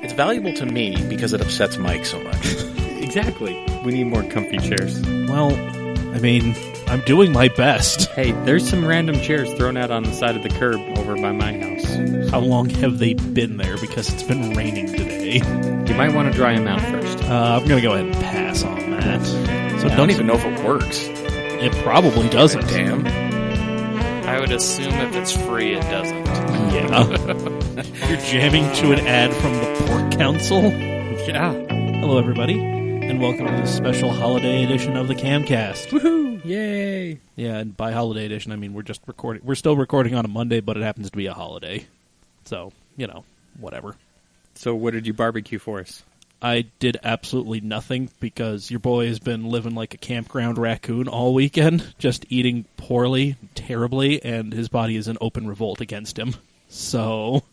It's valuable to me because it upsets Mike so much. Exactly. We need more comfy chairs. Well, I mean, I'm doing my best. Hey, there's some random chairs thrown out on the side of the curb over by my house. How long have they been there? Because it's been raining today. You might want to dry them out first. I'm going to go ahead and pass on that. So I don't even know if it works. It probably doesn't. Damn. I would assume if it's free, it doesn't. Yeah. You're jamming to an ad from the Port Council? Yeah. Hello, everybody, and welcome to this special holiday edition of the CAMcast. Woohoo! Yay! Yeah, and by holiday edition, I mean we're just recording. We're still recording on a Monday, but it happens to be a holiday. So, whatever. So what did you barbecue for us? I did absolutely nothing because your boy has been living like a campground raccoon all weekend, just eating poorly, terribly, and his body is in open revolt against him. So,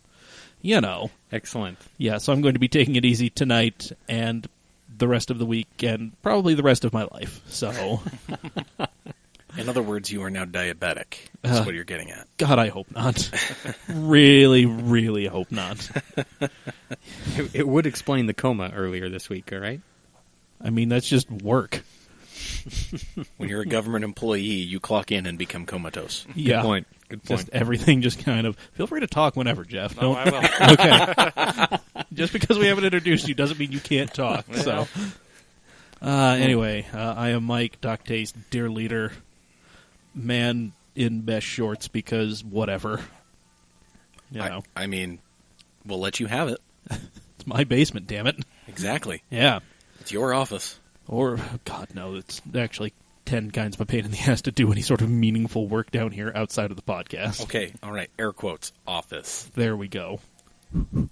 Excellent. Yeah, so I'm going to be taking it easy tonight and the rest of the week and probably the rest of my life. So, In other words, you are now diabetic. That's what you're getting at. God, I hope not. Really, really hope not. It would explain the coma earlier this week, all right? I mean, that's just work. When you're a government employee, you clock in and become comatose. Yeah. Good point. Good point. Just everything just kind of... Feel free to talk whenever, Jeff. No, I will. Okay. Just because we haven't introduced you doesn't mean you can't talk. So, anyway, I am Mike, Doc Taste, dear leader, man in best shorts because whatever. I mean, we'll let you have it. It's my basement, damn it. Exactly. Yeah. It's your office. Or, God, no, it's actually 10 kinds of a pain in the ass to do any sort of meaningful work down here outside of the podcast. Okay, all right, air quotes, office. There we go. Well,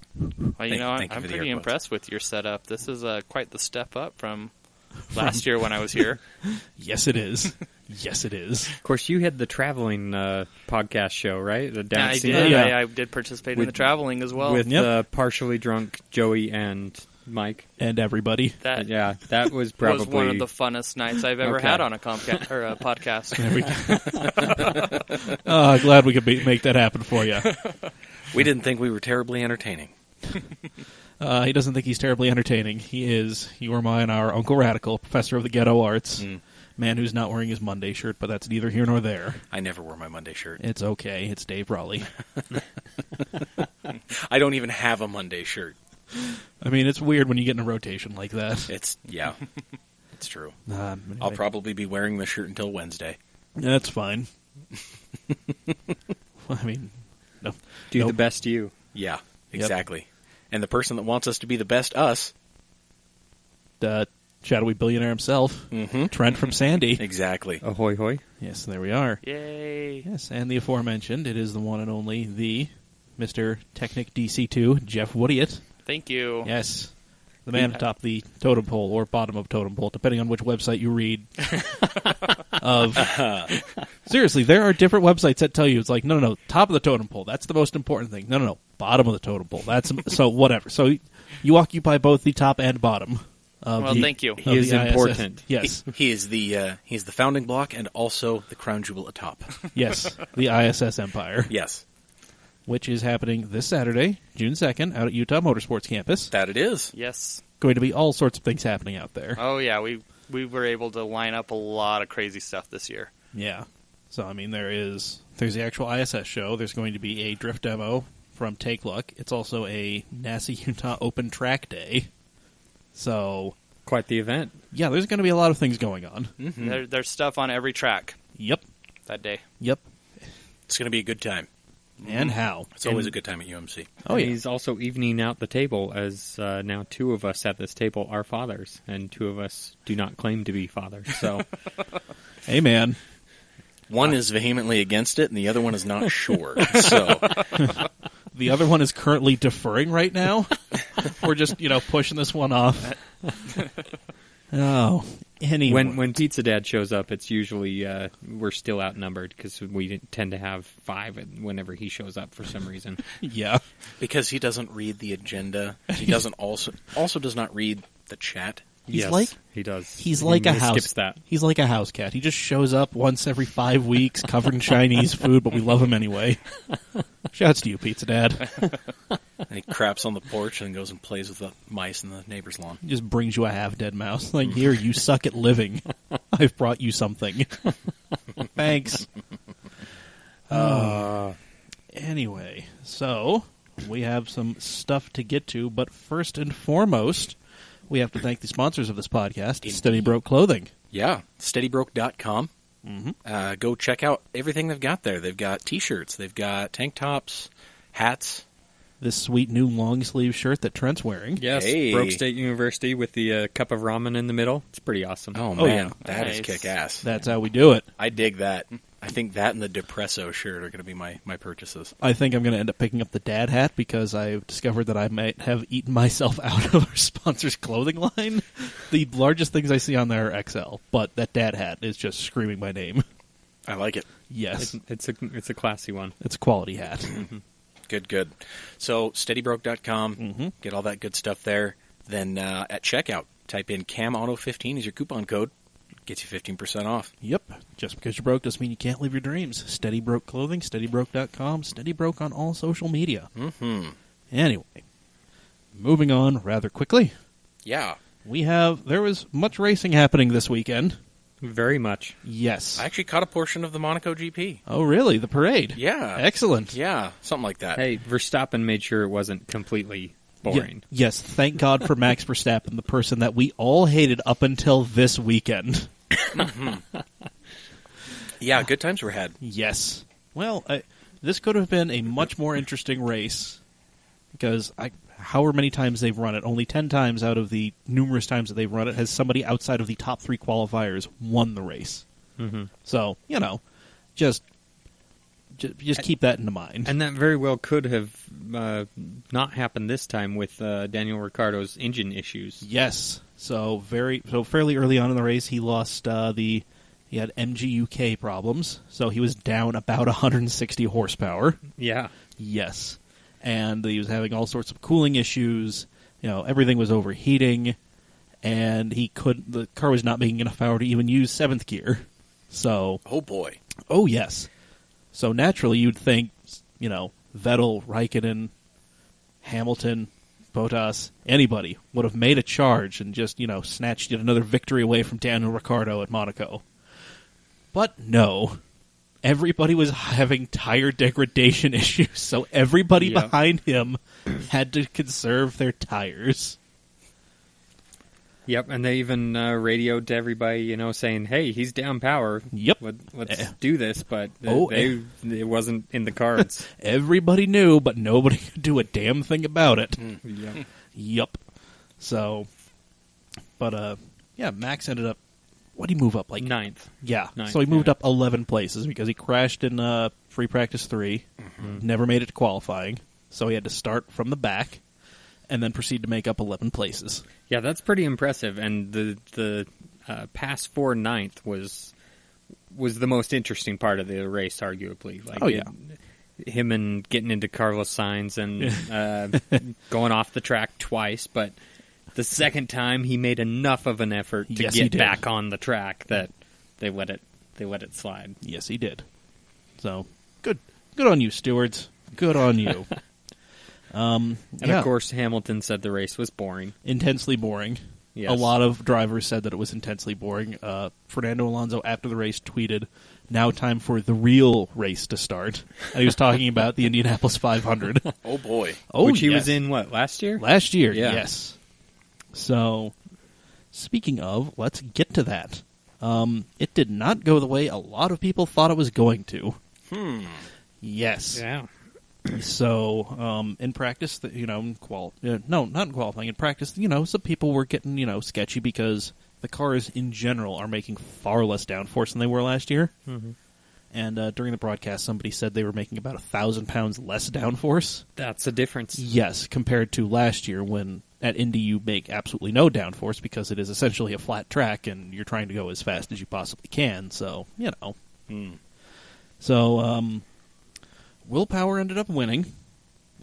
Thank you I'm for the pretty air impressed with your setup. This is quite the step up from last year when I was here. Yes, it is. Yes, it is. Of course, you had the traveling podcast show, right? The Yeah, I Down did. Yeah. I did participate in the traveling as well. With partially drunk Joey and Mike. And everybody. That That was probably was one of the funnest nights I've ever had on a Comcast or a podcast. There we go. Glad we could make that happen for you. We didn't think we were terribly entertaining. He doesn't think he's terribly entertaining. He is, you or mine, our Uncle Radical, professor of the ghetto arts. Man who's not wearing his Monday shirt, but that's neither here nor there. I never wear my Monday shirt. It's okay. It's Dave Raleigh. I don't even have a Monday shirt. I mean, it's weird when you get in a rotation like that. It's true. Anyway. I'll probably be wearing the shirt until Wednesday. That's fine. I mean, no. do the best you. Yeah, exactly. And the person that wants us to be the best us. Shadowy billionaire himself, Trent from Sandy. Exactly. Ahoy hoy. Yes, there we are. Yay! Yes, and the aforementioned, it is the one and only, the Mr. Technic DC2, Jeff Woodyatt. Thank you. Yes. The man atop the totem pole, or bottom of totem pole, depending on which website you read. Seriously, there are different websites that tell you, it's like, no, top of the totem pole, that's the most important thing. No, bottom of the totem pole. That's so whatever. So you occupy both the top and bottom. Thank you. He is important. Yes. He is the founding block and also the crown jewel atop. Yes, the ISS Empire. Yes. Which is happening this Saturday, June 2nd, out at Utah Motorsports Campus. That it is. Yes. Going to be all sorts of things happening out there. Oh, yeah. We were able to line up a lot of crazy stuff this year. Yeah. So, I mean, there's the actual ISS show. There's going to be a drift demo from Take Luck. It's also a NASA Utah Open Track Day. So... Quite the event. Yeah, there's going to be a lot of things going on. Mm-hmm. There's stuff on every track. Yep. That day. Yep. It's going to be a good time. And how? It's always a good time at UMC. Oh, yeah. He's also evening out the table, as now two of us at this table are fathers, and two of us do not claim to be fathers. So, hey, man. One is vehemently against it, and the other one is not sure. So, the other one is currently deferring right now. We're just, pushing this one off. Oh, anyway. When Pizza Dad shows up, it's usually we're still outnumbered because we tend to have 5 whenever he shows up for some reason. Yeah, because he doesn't read the agenda. He doesn't also does not read the chat. Yes, he does. He's like a house. Skips that. He's like a house cat. He just shows up once every 5 weeks, covered in Chinese food, but we love him anyway. Shouts to you, Pizza Dad. And he craps on the porch and goes and plays with the mice in the neighbor's lawn. He just brings you a half-dead mouse. Like, here, you suck at living. I've brought you something. Thanks. Anyway, so we have some stuff to get to, but first and foremost, we have to thank the sponsors of this podcast, Steady Broke Clothing. Yeah, steadybroke.com. Go check out everything they've got there. They've got T-shirts, they've got tank tops, hats. This sweet new long-sleeve shirt that Trent's wearing. Yes, Hey. Broke State University with the cup of ramen in the middle. It's pretty awesome. Oh, Oh, man, yeah. that is Nice. kick-ass. That's how we do it. I dig that. I think that and the Depresso shirt are going to be my purchases. I think I'm going to end up picking up the dad hat because I've discovered that I might have eaten myself out of our sponsor's clothing line. The largest things I see on there are XL, but that dad hat is just screaming my name. I like it. Yes, It's a classy one. it's a quality hat. Good. So, steadybroke.com, get all that good stuff there. Then at checkout, type in CAMauto15 as your coupon code. Gets you 15% off. Yep. Just because you're broke doesn't mean you can't live your dreams. Steady Broke Clothing, steadybroke.com, Steady Broke on all social media. Anyway, moving on rather quickly. Yeah. There was much racing happening this weekend. Very much. Yes. I actually caught a portion of the Monaco GP. Oh, really? The parade? Yeah. Excellent. Yeah, something like that. Hey, Verstappen made sure it wasn't completely boring. Yes, thank God for Max Verstappen, the person that we all hated up until this weekend. Yeah, good times were had. Yes. Well, this could have been a much more interesting race because however many times they've run it, only 10 times out of the numerous times that they've run it has somebody outside of the top 3 qualifiers won the race. So, just keep that in mind. And that very well could have not happened this time with Daniel Ricciardo's engine issues. Yes. So fairly early on in the race, he lost he had MGUK problems, so he was down about 160 horsepower. Yeah. Yes. And he was having all sorts of cooling issues. Everything was overheating, and the car was not making enough power to even use 7th gear. So, Oh, boy. oh yes. So naturally you'd think, Vettel, Raikkonen, Hamilton, Bottas, anybody would have made a charge and just, snatched yet another victory away from Daniel Ricciardo at Monaco. But no. Everybody was having tire degradation issues, so everybody Yep. behind him had to conserve their tires. Yep, and they even radioed to everybody, saying, "Hey, he's down power. Yep. Let's do this." But Oh, it wasn't in the cards. Everybody knew, but nobody could do a damn thing about it. Yep. Yep. So, but Max ended up. What did he move up like? Ninth. Yeah. Ninth, So he moved yeah. up 11 places because he crashed in free practice 3. Never made it to qualifying, so he had to start from the back, and then proceed to make up 11 places. Yeah, that's pretty impressive. And the pass for ninth was the most interesting part of the race, arguably. Like, Oh, yeah. Him and getting into Carlos Sainz and going off the track twice, but the second time he made enough of an effort to Yes, he get did. back on the track that they let it slide. Yes, he did. So, good on you, stewards. Good on you. And of course, Hamilton said the race was boring. Intensely boring. Yes. A lot of drivers said that it was intensely boring. Fernando Alonso, after the race, tweeted, "Now time for the real race to start." And he was talking about the Indianapolis 500. Oh, boy. Oh, Which he yes. was in, last year? Last year, Yeah. yes. So, speaking of, let's get to that. It did not go the way a lot of people thought it was going to. Yes. Yeah. So, in practice, not in qualifying. In practice, some people were getting, sketchy because the cars in general are making far less downforce than they were last year. And during the broadcast, somebody said they were making about 1,000 pounds less downforce. That's a difference. Yes, compared to last year when at Indy you make absolutely no downforce because it is essentially a flat track and you're trying to go as fast as you possibly can. So, So, Will Power ended up winning.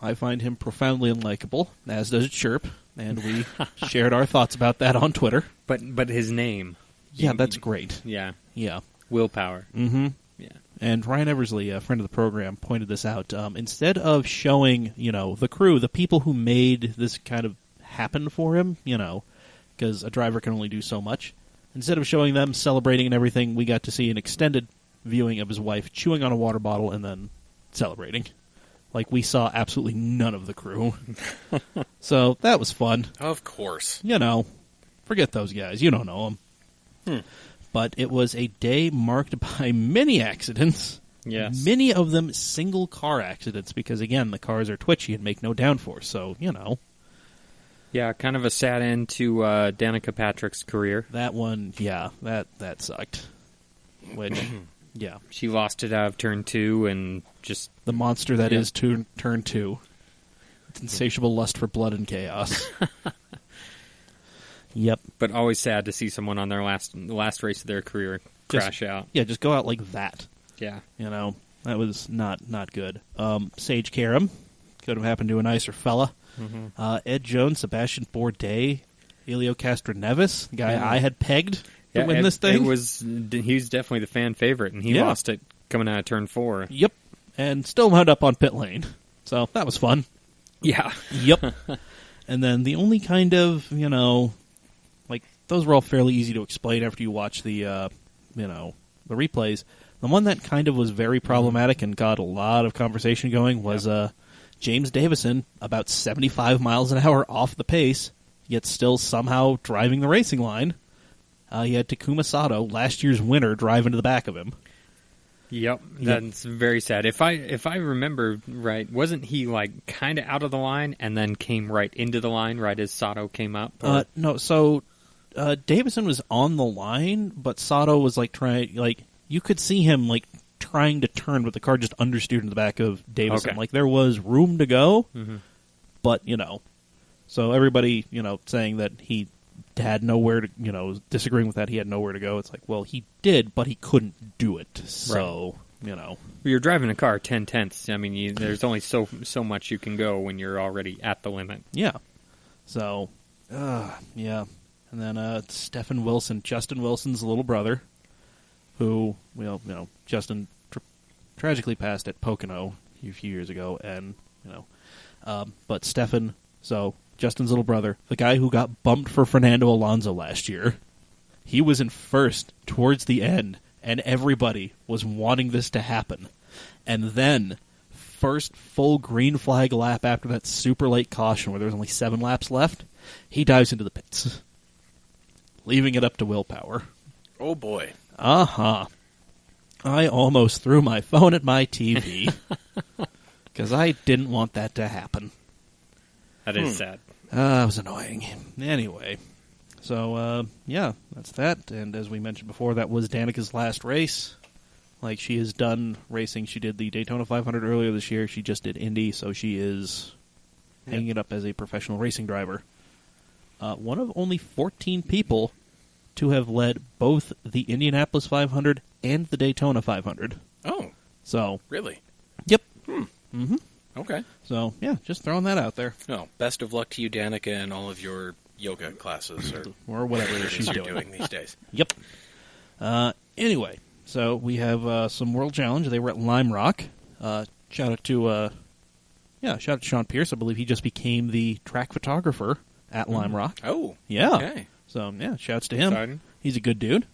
I find him profoundly unlikable, as does Chirp. and we shared our thoughts about that on Twitter. But his name. Yeah, that's great. Yeah. Yeah. Willpower. Mm-hmm. Yeah. And Ryan Eversley, a friend of the program, pointed this out. Instead of showing, the crew, the people who made this kind of happen for him, because a driver can only do so much, instead of showing them celebrating and everything, we got to see an extended viewing of his wife chewing on a water bottle and then celebrating. Like, we saw absolutely none of the crew. So, that was fun. Of course. Forget those guys. You don't know them. But it was a day marked by many accidents. Yes. Many of them single-car accidents because, again, the cars are twitchy and make no downforce. So, Yeah, kind of a sad end to Danica Patrick's career. That one, yeah, that sucked. Which, yeah. She lost it out of turn 2 and just... The monster that is turn 2. Its insatiable lust for blood and chaos. Yep. But always sad to see someone on their last race of their career crash out. Yeah, just go out like that. Yeah. That was not good. Sage Karam could have happened to a nicer fella. Mm-hmm. Ed Jones, Sebastian Bourdais, Elio Castroneves, the guy I had pegged to win this thing. He was definitely the fan favorite, and he lost it coming out of turn 4. Yep. And still wound up on pit lane. So that was fun. Yeah. Yep. And then the only kind of, those were all fairly easy to explain after you watch the replays. The one that kind of was very problematic and got a lot of conversation going was James Davison, about 75 miles an hour off the pace, yet still somehow driving the racing line. He had Takuma Sato, last year's winner, drive into the back of him. Yep, that's very sad. If I remember right, wasn't he kind of out of the line and then came right into the line right as Sato came up? No, so Davison was on the line, but Sato was trying, you could see him trying to turn, but the car just understeered in the back of Davison. Okay. There was room to go, but so everybody saying that he had nowhere to disagreeing with that, he had nowhere to go. It's well, he did, but he couldn't do it. So you're driving a car 10/10. I mean, there's only so much you can go when you're already at the limit. Yeah. So yeah. And then Stephen Wilson, Justin Wilson's little brother, who, Justin tragically passed at Pocono a few years ago, and, but Stephen, so Justin's little brother, the guy who got bumped for Fernando Alonso last year, he was in first towards the end, and everybody was wanting this to happen. And then, first full green flag lap after that super late caution where there was only 7 laps left, he dives into the pits, leaving it up to willpower. Oh, boy. Uh-huh. I almost threw my phone at my TV because I didn't want that to happen. That is sad. It was annoying. Anyway, so, yeah, that's that. And as we mentioned before, that was Danica's last race. She is done racing. She did the Daytona 500 earlier this year. She just did Indy, so she is hanging it up as a professional racing driver. One of only 14 people to have led both the Indianapolis 500 and the Daytona 500. Oh. So. Really? Yep. Mm-hmm. Okay. So, yeah, just throwing that out there. No, best of luck to you, Danica, and all of your yoga classes or whatever it is she's doing these days. Yep. Anyway, so we have some World Challenge. They were at Lime Rock. Shout out to Sean Pierce. I believe he just became the track photographer at Lime Rock. Oh. Yeah. Okay. So, yeah, shouts to him. Exciting. He's a good dude.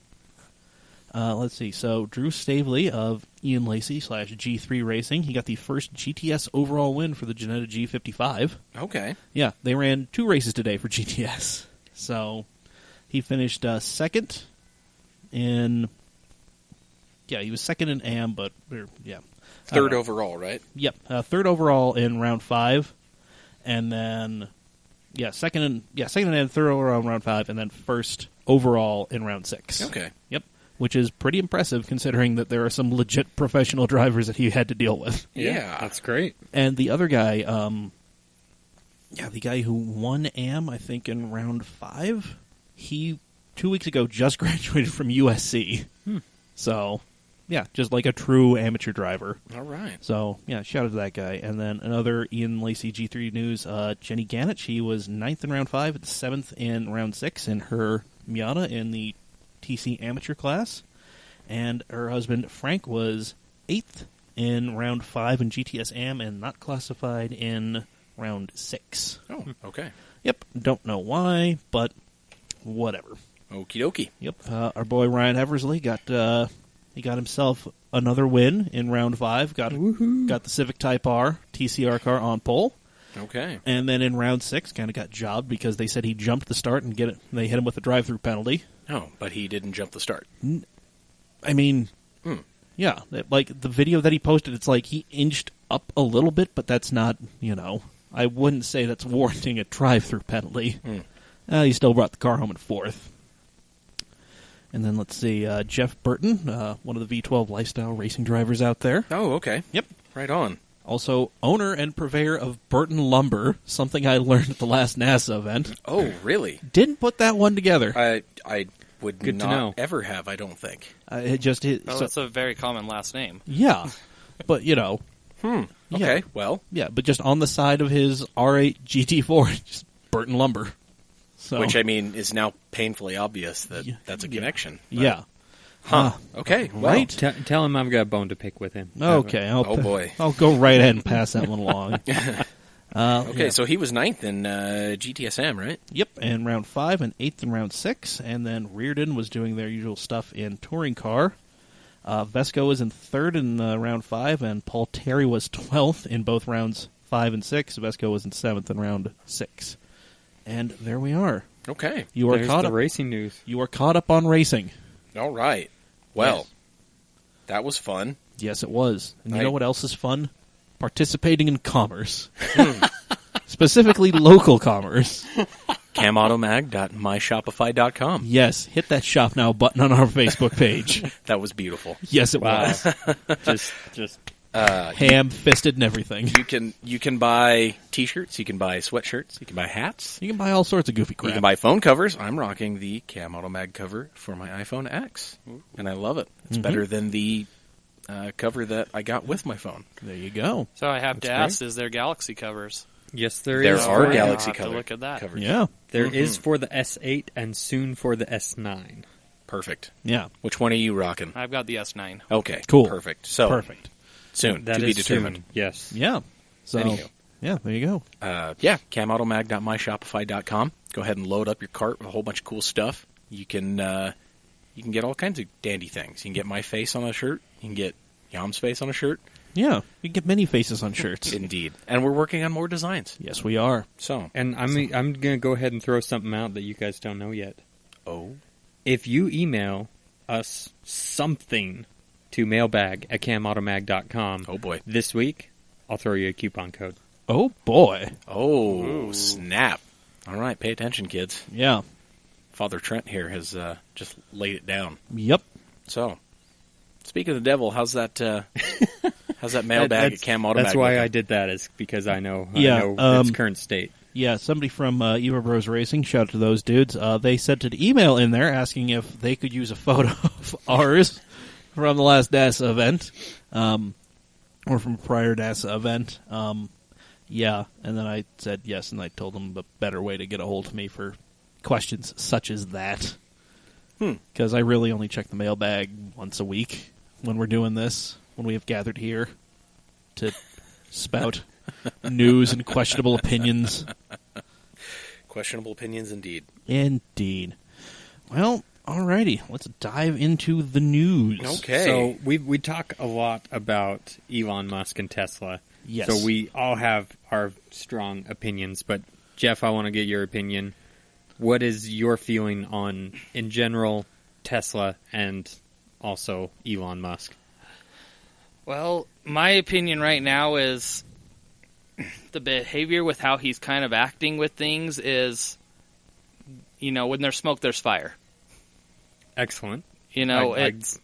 Let's see. So, Drew Stavely of Ian Lacey / G3 Racing. He got the first GTS overall win for the Ginetta G55. Okay. Yeah, they ran 2 races today for GTS. So, he finished second in... Yeah, he was second in AM, but... yeah. Third overall, right? Yep. Third overall in round 5. And then... Yeah, second and third overall in round 5, and then first overall in round 6. Okay. Yep. Which is pretty impressive considering that there are some legit professional drivers that he had to deal with. Yeah. That's great. And the other guy, the guy who won AM, I think, in round 5, he 2 weeks ago just graduated from USC. So, just like a true amateur driver. All right. So, yeah, shout out to that guy. And then another Ian Lacey G3 news, Jenny Gannett, she was 9th in round 5, 7th in round 6 in her Miata in the TC amateur class. And her husband, Frank, was 8th in round 5 in GTS Am and not classified in round 6. Oh, okay. Yep, don't know why, but whatever. Okie dokie. Yep, our boy Ryan Eversley got himself another win in round 5. Got the Civic Type R TCR car on pole. Okay. And then in round 6, kind of got jobbed because they said he jumped the start and they hit him with a drive-through penalty. Oh, but he didn't jump the start. I mean, yeah, like the video that he posted, it's like he inched up a little bit, but that's not, I wouldn't say that's warranting a drive-through penalty. He still brought the car home in 4th. And then let's see, Jeff Burton, one of the V12 lifestyle racing drivers out there. Oh, okay. Yep. Right on. Also, owner and purveyor of Burton Lumber, something I learned at the last NASA event. Oh, really? Didn't put that one together. I would Good to not know. ever have, I don't think. That's a very common last name. Yeah, but Okay, yeah. well. Yeah, but just on the side of his R8 GT4, just Burton Lumber. So, Which, I mean, is now painfully obvious that that's a connection. But- yeah. Huh. Okay, well. Right? Tell him I've got a bone to pick with him. Okay. Oh, boy. I'll go right ahead and pass that one along. Okay, Yeah. so he was 9th in GTSM, right? Yep, in round 5 and 8th in round 6. And then Reardon was doing their usual stuff in touring car. Vesco was in 3rd in round 5, and Paul Terry was 12th in both rounds 5 and 6. Vesco was in 7th in round 6. And there we are. Okay. You are There's caught the up. racing news. You are caught up on racing. All right. Well, Yes. that was fun. Yes, it was. And you I- know what else is fun? Participating in commerce. Specifically local commerce. CAMautomag.myshopify.com. Yes, hit that shop now button on our Facebook page. That was beautiful. Yes, it Wow. was. just Ham-fisted and everything. You can buy T-shirts, you can buy sweatshirts, you can buy hats, You can buy all sorts of goofy you crap. can buy phone covers. I'm rocking the CAMautoMag cover for my iPhone X, and I love it. It's better than the cover that I got with my phone. There you go. So I have to That's ask, is there Galaxy covers? yes, there There is. are I'll Galaxy have to look at that. covers. Yeah. There is for the S8 and soon for the S9. Perfect. Yeah. Which one are you rocking? I've got the S9. Okay, Cool. perfect. So Perfect. soon That to is be determined. soon. Yes. Yeah. So, Anywho. yeah, there you go. Yeah, CAMautoMag.myshopify.com. Go ahead and load up your cart with a whole bunch of cool stuff. You can get all kinds of dandy things. You can get my face on a shirt. You can get Yam's face on a shirt. Yeah. You can get many faces on shirts. Indeed. And we're working on more designs. Yes, we are. So, And I'm going to go ahead and throw something out that you guys don't know yet. oh, If you email us something to mailbag@camautomag.com oh boy. this week, I'll throw you a coupon code. Oh, boy. Oh, Ooh. snap. All right, pay attention, kids. Yeah. Father Trent here has just laid it down. Yep. So, speaking of the devil, how's that mailbag at CAMautoMag? That's why looking? I did that, is because I know, Yeah, its current state. Yeah, somebody from Eva Bros Racing, shout out to those dudes. They sent an email in there asking if they could use a photo of ours from the last NASA event, or from a prior NASA event. Yeah, and then I said yes, and I told them a better way to get a hold of me for questions such as that. Because I really only check the mailbag once a week when we're doing this, when we have gathered here to spout news and questionable opinions. Questionable opinions, indeed. Indeed. Well, alrighty. Let's dive into the news. Okay. So we talk a lot about Elon Musk and Tesla. Yes. So we all have our strong opinions, but Jeff, I want to get your opinion. What is your feeling on, in general, Tesla and also Elon Musk? Well, my opinion right now is the behavior with how he's kind of acting with things is, when there's smoke, there's fire. Excellent. It's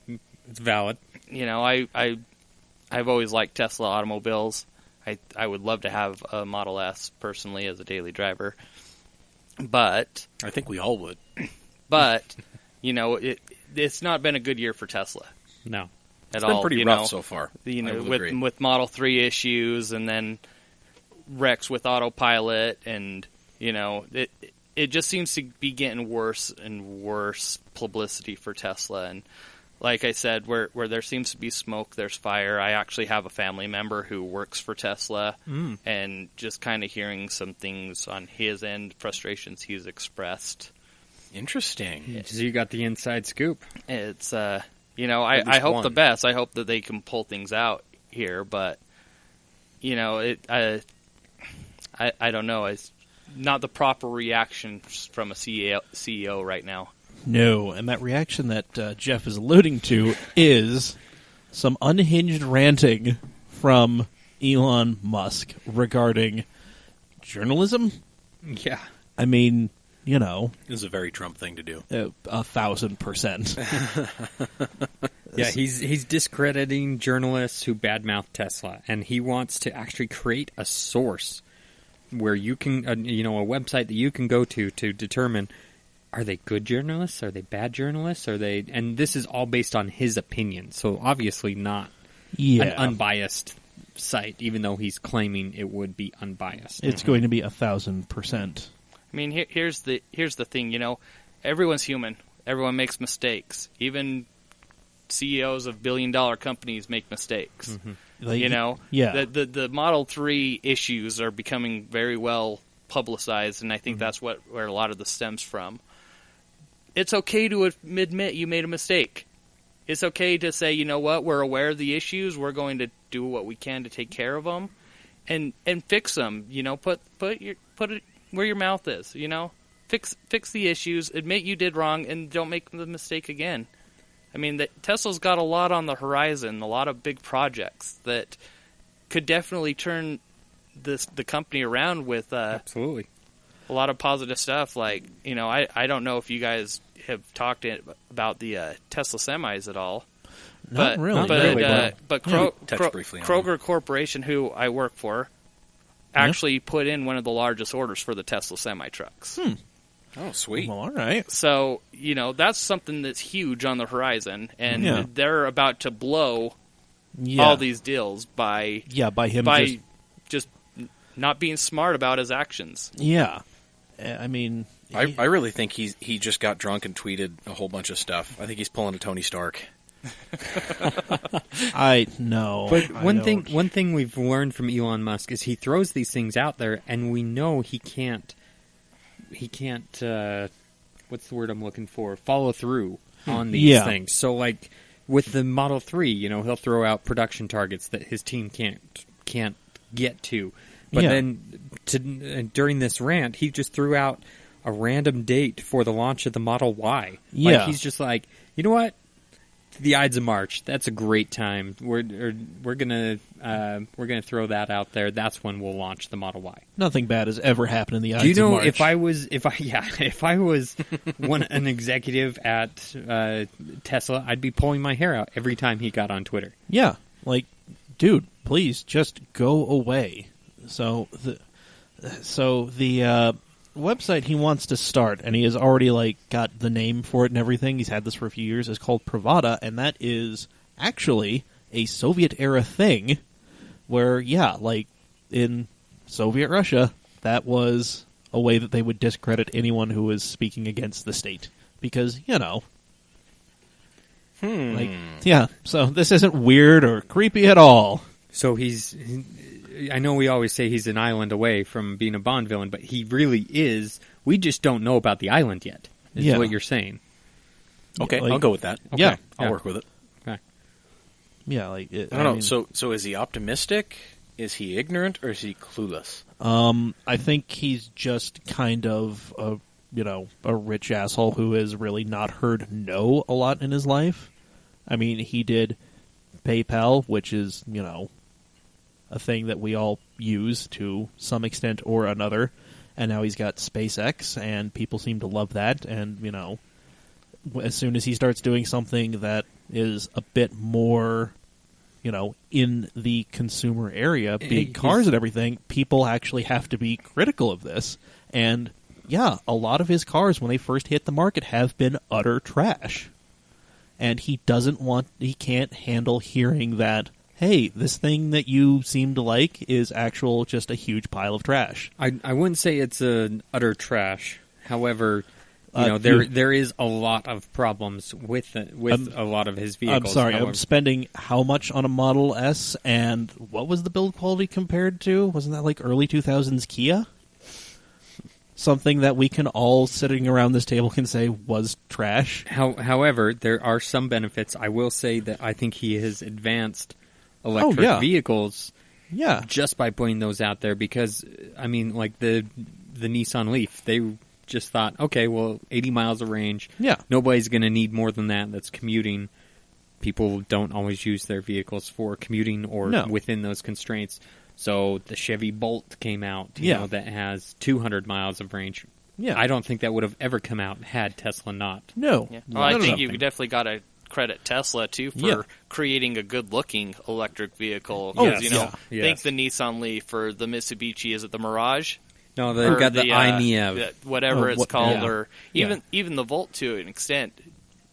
it's valid. I've always liked Tesla automobiles. I would love to have a Model S personally as a daily driver. But I think we all would. it's not been a good year for Tesla. No. at It's all. been pretty rough so far. You I know, will agree. with Model 3 issues, and then wrecks with autopilot, and it just seems to be getting worse and worse publicity for Tesla. And like I said, where there seems to be smoke, there's fire. I actually have a family member who works for Tesla, and just kind of hearing some things on his end, frustrations he's expressed. Interesting. So you got the inside scoop. It's I least hope one. the best. I hope that they can pull things out here, but I don't know. It's not the proper reaction from a CEO right now. No, and that reaction that Jeff is alluding to is some unhinged ranting from Elon Musk regarding journalism. Yeah. I mean, This is a very Trump thing to do. 1,000%. Yeah, he's discrediting journalists who badmouth Tesla, and he wants to actually create a source where you can, a website that you can go to determine, are they good journalists? Are they bad journalists? And this is all based on his opinion, so obviously not an unbiased site, even though he's claiming it would be unbiased. It's going to be 1,000%. I mean, here's the thing. Everyone's human. Everyone makes mistakes. Even CEOs of billion-dollar companies make mistakes. Mm-hmm. Yeah. The Model 3 issues are becoming very well publicized, and I think that's where a lot of this stems from. It's okay to admit you made a mistake. It's okay to say, you know what, we're aware of the issues. We're going to do what we can to take care of them, and fix them. Put it where your mouth is. Fix the issues. Admit you did wrong, and don't make the mistake again. I mean, Tesla's got a lot on the horizon, a lot of big projects that could definitely turn the company around with Absolutely. a lot of positive stuff. Like, I don't know if you guys have talked about the Tesla semis at all. Not really. But touched briefly on Kroger Corporation, who I work for, actually put in one of the largest orders for the Tesla semi-trucks. Oh, sweet. Well, all right. So, that's something that's huge on the horizon, and they're about to blow all these deals by him just not being smart about his actions. Yeah. I mean... I really think he just got drunk and tweeted a whole bunch of stuff. I think he's pulling a Tony Stark. I know. But one thing we've learned from Elon Musk is he throws these things out there, and we know he can't what's the word I'm looking for? Follow through on these things. So, like with the Model 3, he'll throw out production targets that his team can't get to. But then during this rant, he just threw out a random date for the launch of the Model Y. Yeah. Like, he's just like, you know what? The Ides of March. That's a great time. We're gonna throw that out there. That's when we'll launch the Model Y. Nothing bad has ever happened in the Ides Do you know of March. if I was an executive at Tesla, I'd be pulling my hair out every time he got on Twitter. Yeah, like, dude, please just go away. So the website he wants to start, and he has already got the name for it and everything. He's had this for a few years. Is called Pravda, and that is actually a Soviet era thing, where in Soviet Russia, that was a way that they would discredit anyone who was speaking against the state, because So this isn't weird or creepy at all. So I know we always say he's an island away from being a Bond villain, but he really is. We just don't know about the island yet, is what you're saying. Okay, I'll go with that. Okay. Yeah. I'll work with it. Okay. Yeah, I don't know. So is he optimistic? Is he ignorant? Or is he clueless? I think he's just kind of a rich asshole who has really not heard no a lot in his life. I mean, he did PayPal, which is, a thing that we all use to some extent or another, and now he's got SpaceX, and people seem to love that, and, as soon as he starts doing something that is a bit more, in the consumer area, big cars and everything, people actually have to be critical of this, and, a lot of his cars, when they first hit the market, have been utter trash. and he can't handle hearing that, hey, this thing that you seem to like is just a huge pile of trash. I wouldn't say it's an utter trash. However, there is a lot of problems with a lot of his vehicles. I'm sorry, however. I'm spending how much on a Model S, and what was the build quality compared to? Wasn't that like early 2000s Kia? Something that we can all, sitting around this table, can say was trash. However, there are some benefits. I will say that I think he has advanced electric vehicles just by putting those out there, because, I mean, like the Nissan Leaf, they just thought, okay, well, 80 miles of range. Yeah. Nobody's going to need more than that. That's commuting. People don't always use their vehicles for commuting or within those constraints. So the Chevy Bolt came out, you know, that has 200 miles of range. Yeah. I don't think that would have ever come out had Tesla not. No. Yeah. Well, I think you definitely got to credit Tesla, too, for creating a good-looking electric vehicle. Oh, Because, think the Nissan Leaf or the Mitsubishi, is it the Mirage? No, they've got the i-MiEV. Whatever it's called, or even the Volt to an extent.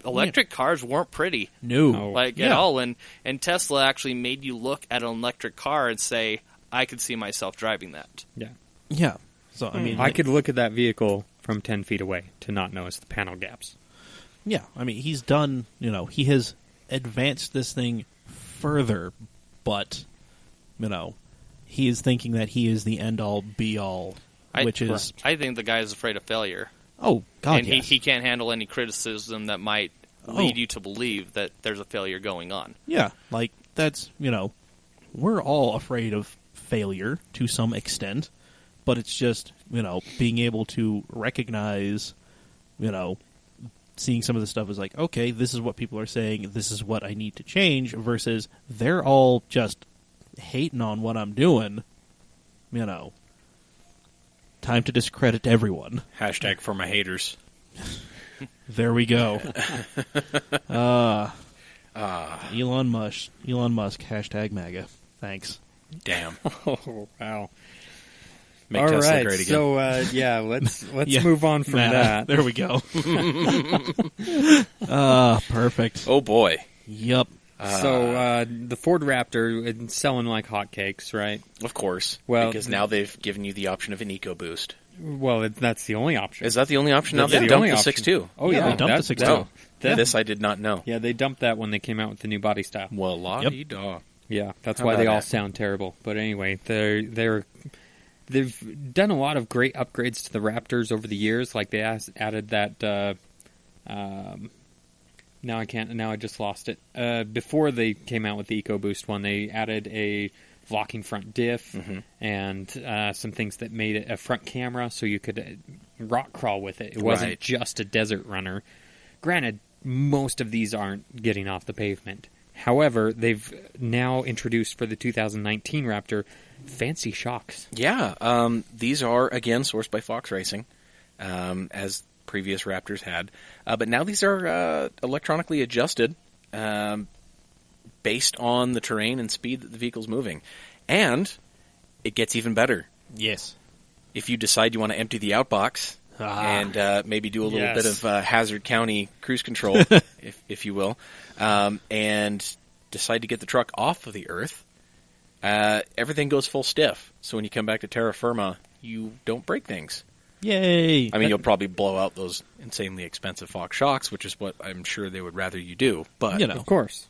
Electric cars weren't pretty. No. At all. And Tesla actually made you look at an electric car and say, I could see myself driving that. Yeah. Yeah. So, I mean, I could look at that vehicle from 10 feet away to not notice the panel gaps. Yeah. I mean, he's done, he has advanced this thing further, but, he is thinking that he is the end-all, be-all, which is... I think the guy is afraid of failure. Oh, God, and he can't handle any criticism that might lead you to believe that there's a failure going on. Yeah, like, that's, we're all afraid of failure to some extent, but it's just, being able to recognize, seeing some of the stuff is like, okay, this is what people are saying, this is what I need to change, versus they're all just hating on what I'm doing, time to discredit everyone. Hashtag for my haters. There we go. Elon Musk, hashtag MAGA. Thanks. Damn. Oh, wow. Make all Tesla right, great again. so let's move on from that. There we go. Perfect. Oh boy. Yep. So the Ford Raptor is selling like hotcakes, right? Of course. Well, because now they've given you the option of an EcoBoost. Well, that's the only option. Is that the only option? Now That's they the dumped only the option. 6.2. Oh yeah, they dumped the 6.2. This I did not know. Yeah, they dumped that when they came out with the new body style. Well, la-di-da. Yeah, that's How why they about all that? sound terrible. But anyway, they've done a lot of great upgrades to the Raptors over the years. Like they added that. Now I just lost it. Before they came out with the EcoBoost one, they added a locking front diff and some things that made it a front camera, so you could rock crawl with it. It wasn't just a desert runner. Granted, most of these aren't getting off the pavement. However, they've now introduced for the 2019 Raptor fancy shocks. Yeah, these are, again, sourced by Fox Racing, as previous Raptors had. But now these are electronically adjusted based on the terrain and speed that the vehicle's moving. And it gets even better. Yes. If you decide you want to empty the outbox and maybe do a little bit of Hazard County cruise control, if you will, and decide to get the truck off of the earth, everything goes full stiff. So when you come back to terra firma, you don't break things. Yay! I mean, you'll probably blow out those insanely expensive Fox shocks, which is what I'm sure they would rather you do. But of course.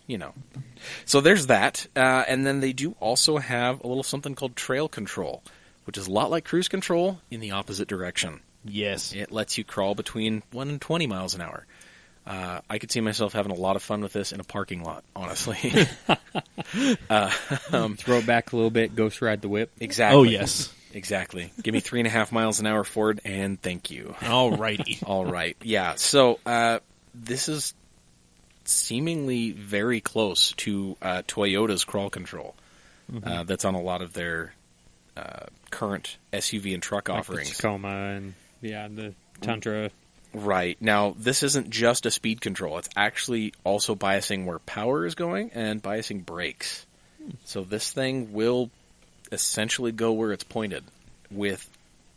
So there's that. And then they do also have a little something called trail control, which is a lot like cruise control in the opposite direction. Yes. It lets you crawl between 1 and 20 miles an hour. I could see myself having a lot of fun with this in a parking lot, honestly. Throw it back a little bit, ghost ride the whip. Exactly. Oh, yes. Exactly. Give me 3.5 miles an hour forward, and thank you. All righty. All right. Yeah. So this is seemingly very close to Toyota's crawl control. That's on a lot of their current SUV and truck offerings. The Tacoma and the Tundra. Right. Now, this isn't just a speed control. It's actually also biasing where power is going and biasing brakes. So this thing will essentially go where it's pointed with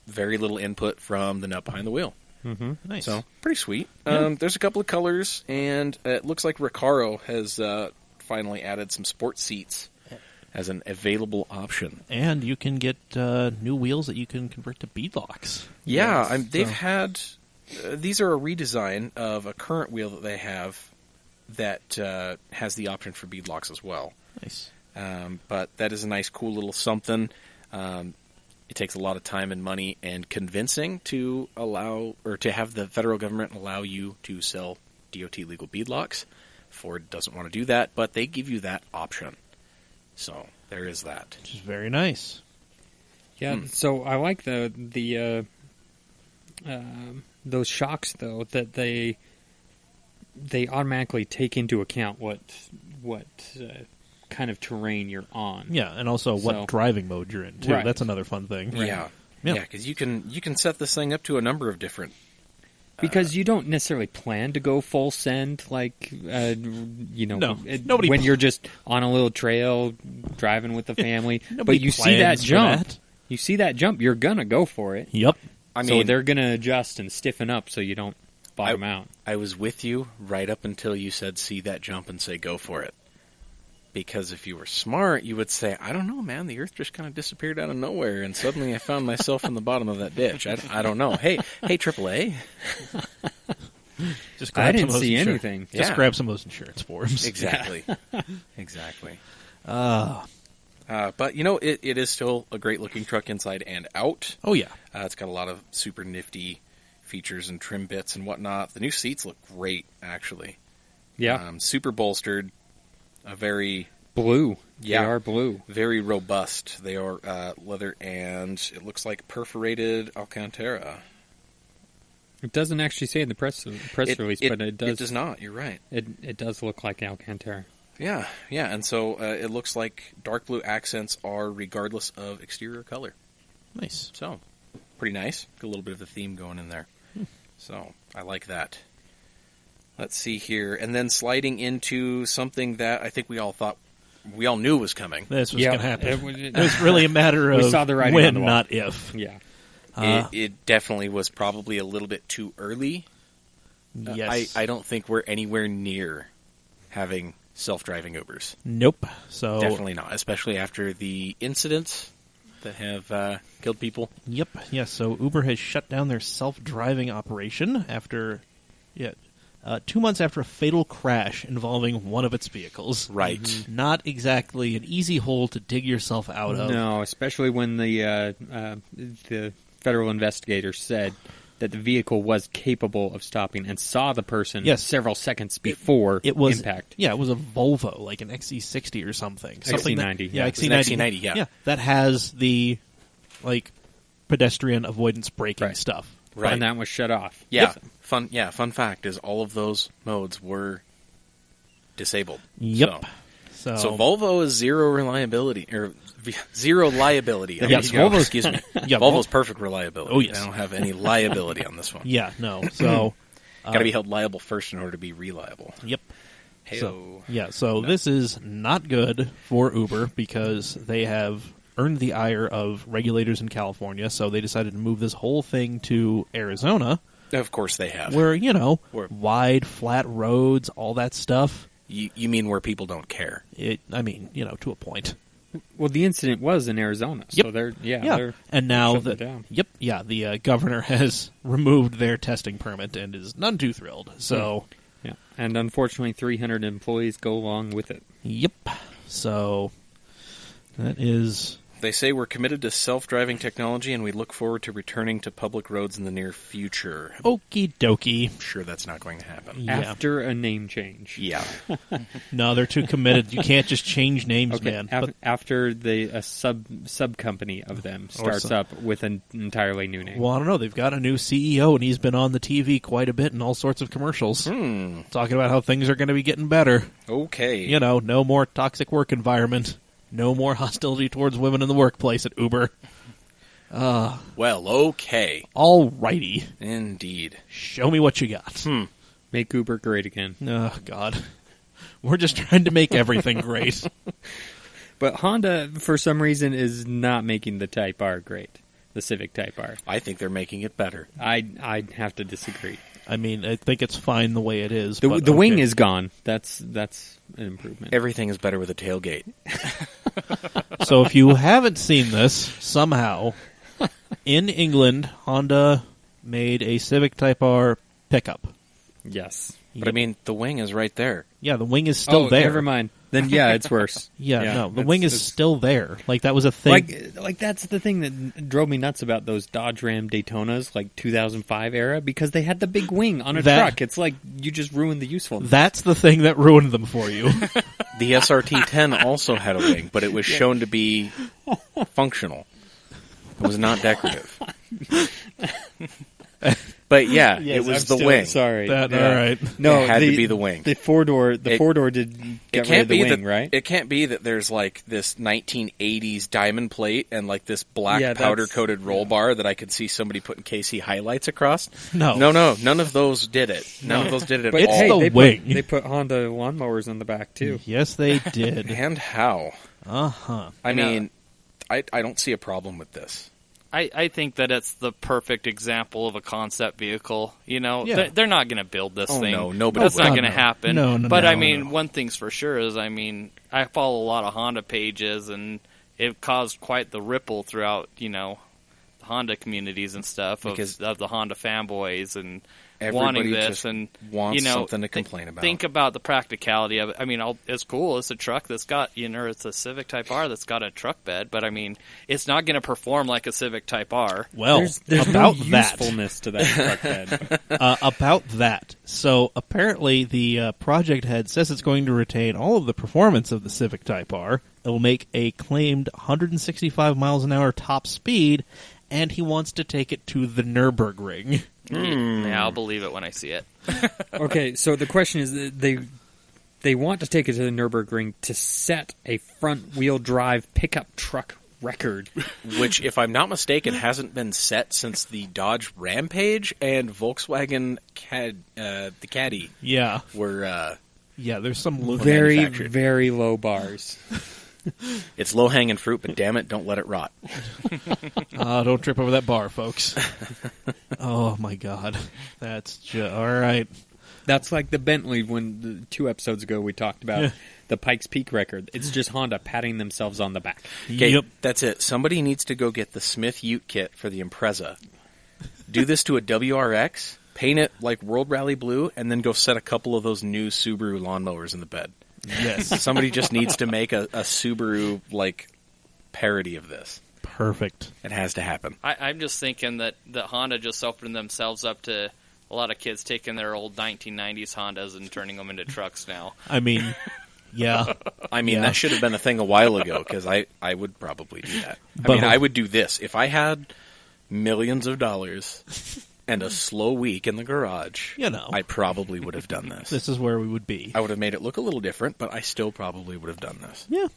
very little input from the nut behind the wheel. Mm-hmm. Nice. So, pretty sweet. Yeah. There's a couple of colors, and it looks like Recaro has finally added some sport seats as an available option. And you can get new wheels that you can convert to beadlocks. Yeah, Yes. they've had... these are a redesign of a current wheel that they have that has the option for beadlocks as well. Nice. But that is a nice, cool little something. It takes a lot of time and money and convincing to allow, or to have the federal government allow you to sell DOT legal beadlocks. Ford doesn't want to do that, but they give you that option. So there is that. Which is very nice. Yeah, so I like the those shocks though that they automatically take into account what kind of terrain you're on. Yeah, and also what driving mode you're in, too. Right. That's another fun thing. Yeah. Yeah. Yeah, because you can set this thing up to a number of different... Because you don't necessarily plan to go full send, like, No, nobody when you're just on a little trail driving with the family. Nobody But you see that plans for jump. that. You see that jump, you're going to go for it. Yep. I So mean, they're going to adjust and stiffen up so you don't bottom out. I was with you right up until you said see that jump and say go for it. Because if you were smart, you would say, I don't know, man, the earth just kind of disappeared out of nowhere, and suddenly I found myself in the bottom of that ditch. I don't know. Hey, AAA. Just I grab some didn't of those see insur- anything. Just Yeah. grab some of those insurance forms. Exactly. Exactly. Uh, But, you know, it is still a great-looking truck inside and out. oh, yeah. It's got a lot of super nifty features and trim bits and whatnot. The new seats look great, actually. Yeah. Super bolstered. A very... Blue. Yeah. They are blue. Very robust. They are leather and it looks like perforated Alcantara. It doesn't actually say in the press release, but it does. It does not. You're right. It does look like Alcantara. Yeah, and so it looks like dark blue accents are regardless of exterior color. Nice. So, pretty nice. Got a little bit of the theme going in there. So, I like that. Let's see here. And then sliding into something that I think we all knew was coming. This was Yeah, going to happen. it It was really a matter of We saw the writing on when, the wall. not if. Yeah. It definitely was probably a little bit too early. Yes. I don't think we're anywhere near having self-driving Ubers. Nope. So Definitely not, especially after the incidents that have killed people. Yep. Yes. So Uber has shut down their self-driving operation after, 2 months after a fatal crash involving one of its vehicles. Right. Not exactly an easy hole to dig yourself out of. No, especially when the federal investigators said that the vehicle was capable of stopping and saw the person Yes. several seconds before It was impact. Yeah, it was a Volvo, like an XC60 or something. Something that- XC90, Yeah, yeah. It was an XC90, yeah. that has the pedestrian avoidance braking Right. stuff. Right. And that was shut off. Yeah. Fun fact is all of those modes were disabled. Yep. So Volvo is zero reliability or zero liability. Yes, Volvo's, Volvo's- excuse me. Yeah, Volvo's perfect reliability. Oh, yes. They don't have any liability on this one. Yeah, no. So Got to be held liable first in order to be reliable. yep. Hey-o. So this is not good for Uber because they have earned the ire of regulators in California, so they decided to move this whole thing to Arizona, Of course they have. where, Where- wide, flat roads, all that stuff. You mean where people don't care? To a point. Well, the incident was in Arizona, so Yep. they're And now shutting it down. the governor has removed their testing permit and is none too thrilled. So, Yeah, and unfortunately, 300 employees go along with it. yep. So that is They say we're committed to self-driving technology and we look forward to returning to public roads in the near future. okie dokie. I'm sure that's not going to happen. Yeah. After a name change. Yeah. No, they're too committed. You can't just change names, Okay, man. after a sub company of them starts some- up with an entirely new name. Well, I don't know. They've got a new CEO, and he's been on the TV quite a bit in all sorts of commercials, talking about how things are going to be getting better. Okay. No more toxic work environment, no more hostility towards women in the workplace at Uber. Well, okay. All righty, Indeed. show me what you got. Make Uber great again. Oh God, we're just trying to make everything great. But Honda, for some reason, is not making the Type R great. the Civic Type R. I think they're making it better. I'd have to disagree. I mean, I think it's fine the way it is. The but wing okay. is gone. That's an improvement. Everything is better with a tailgate. So if you haven't seen this, somehow, in England, Honda made a Civic Type R pickup. Yes. But I mean, the wing is right there. Yeah, the wing is still there. Never mind. Then yeah, it's worse. No, the wing is still there. Like that was a thing. Like that's the thing that drove me nuts about those Dodge Ram Daytonas, like 2005 era, because they had the big wing on a truck. It's like you just ruined the usefulness. That's the thing that ruined them for you. The SRT-10 also had a wing, but it was shown to be functional. It was not decorative. But yeah, it was the wing. Sorry. All right. No, it had to be the wing. The four-door did get rid of the wing, right? It can't be that there's like this 1980s diamond plate and like this black powder-coated roll bar that I could see somebody putting KC highlights across. No. None of those did it. None of those did it at all. It's the wing. They put Honda lawnmowers on the back, too. Yes, they did. And how? Uh-huh. I mean, I don't see a problem with this. I think that it's the perfect example of a concept vehicle. You know, they're not going to build this thing. No, nobody. That's not going to happen. No, but I mean, one thing's for sure is, I mean, I follow a lot of Honda pages, and it caused quite the ripple throughout, you know, the Honda communities and stuff of the Honda fanboys and wanting this just and wants you know, something to complain about. Think about the practicality of it. I mean, it's cool. It's a truck that's got, you know, it's a Civic Type R that's got a truck bed, but I mean, it's not going to perform like a Civic Type R. Well, there's about no that. usefulness to that truck bed. About that. So apparently the project head says it's going to retain all of the performance of the Civic Type R. It will make a claimed 165 miles an hour top speed, and he wants to take it to the Nürburgring. Yeah, I'll believe it when I see it. Okay, so the question is, they want to take it to the Nürburgring to set a front-wheel drive pickup truck record. Which, if I'm not mistaken, hasn't been set since the Dodge Rampage and Volkswagen the Caddy. Yeah. Were there's some very, very low bars. It's low-hanging fruit, but damn it, don't let it rot. Don't trip over that bar, folks. Oh, my God. That's just... All right. That's like the Bentley when 2 episodes ago we talked about the Pikes Peak record. It's just Honda patting themselves on the back. Okay, yep. That's it. Somebody needs to go get the Smith Ute kit for the Impreza. Do this to a WRX, paint it like World Rally Blue, and then go set a couple of those new Subaru lawnmowers in the bed. Yes. Somebody just needs to make a Subaru, like, parody of this. Perfect. It has to happen. I'm just thinking that Honda just opened themselves up to a lot of kids taking their old 1990s Hondas and turning them into trucks now. I mean, yeah. That should have been a thing a while ago, because I would probably do that. I would do this. If I had millions of dollars and a slow week in the garage, I probably would have done this. This is where we would be. I would have made it look a little different, but I still probably would have done this. Yeah.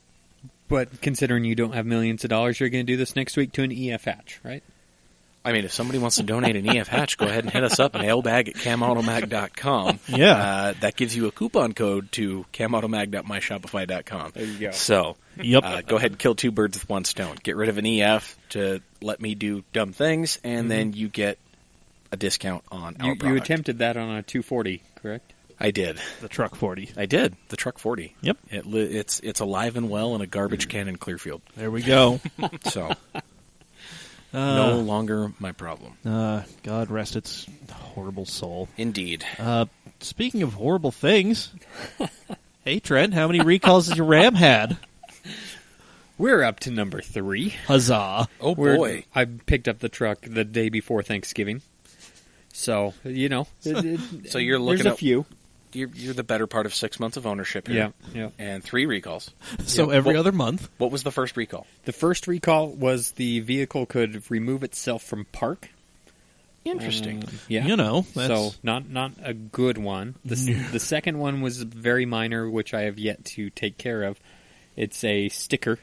But considering you don't have millions of dollars, you're going to do this next week to an EF hatch, right? I mean, if somebody wants to donate an EF hatch, go ahead and hit us up, mailbag at CAMautoMag.com. Yeah. That gives you a coupon code to CAMautoMag.myshopify.com. There you go. So, go ahead and kill 2 birds with 1 stone. Get rid of an EF to let me do dumb things, and then you get a discount on our product. You attempted that on a 240, correct? I did. The Truck 40. I did. The Truck 40. Yep. It's alive and well in a garbage can in Clearfield. There we go. So, no longer my problem. God rest its horrible soul. Indeed. Speaking of horrible things, hey, Trent, how many recalls has your Ram had? We're up to number 3. Huzzah. Oh, boy. I picked up the truck the day before Thanksgiving. So, you know. So you're looking there's at a few. You're the better part of 6 months of ownership here. Yeah. And 3 recalls. So every other month. What was the first recall? The first recall was the vehicle could remove itself from park. Interesting. Yeah. You know. So not a good one. The second one was very minor, which I have yet to take care of. It's a sticker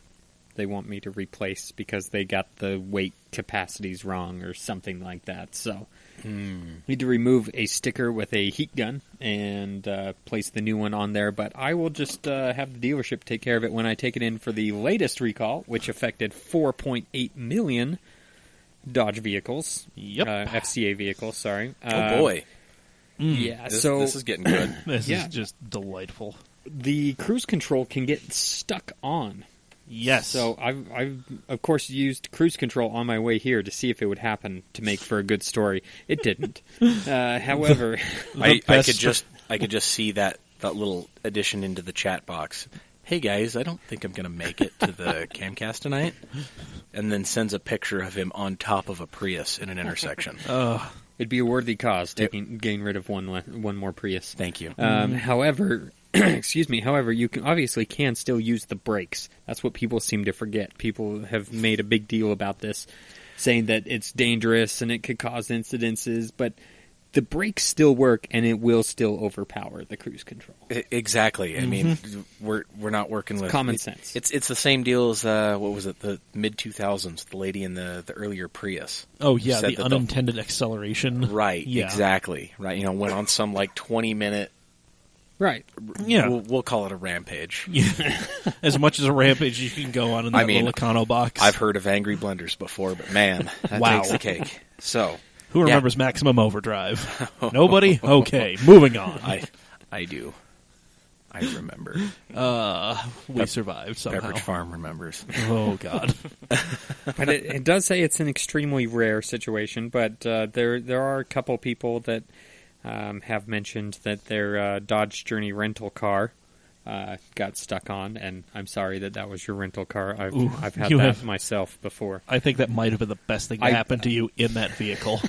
they want me to replace because they got the weight capacities wrong or something like that. So need to remove a sticker with a heat gun and place the new one on there. But I will just have the dealership take care of it when I take it in for the latest recall, which affected 4.8 million Dodge vehicles. Yep. FCA vehicles, sorry. Oh, boy. Yeah, This so is getting good. This is just delightful. the cruise control can get stuck on. Yes. So I've of course used cruise control on my way here to see if it would happen to make for a good story. It didn't. However, I could just see that little addition into the chat box. Hey guys, I don't think I'm going to make it to the CAMcast tonight. And then sends a picture of him on top of a Prius in an intersection. it'd be a worthy cause getting rid of one more Prius. Thank you. However, excuse me. However, you obviously can still use the brakes. That's what people seem to forget. People have made a big deal about this, saying that it's dangerous and it could cause incidences, but the brakes still work and it will still overpower the cruise control. Exactly. I mean, we're not working with common sense. It's the same deal as what was it, the mid 2000s, the lady in the earlier Prius. Oh yeah, Said the that unintended acceleration. Right. Yeah. Exactly. Right. You know, went on some 20-minute. Right. Yeah. We'll call it a rampage. As much as a rampage you can go on in that little Econo box. I've heard of angry blenders before, but man, that Wow. takes the cake. So, Who remembers Maximum Overdrive? Nobody? Okay, moving on. I do. I remember. We survived somehow. Pepperidge Farm remembers. Oh, God. But it does say it's an extremely rare situation, but there are a couple people that have mentioned that their Dodge Journey rental car got stuck on, and I'm sorry that was your rental car. I've had that myself before. I think that might have been the best thing to happen to you in that vehicle.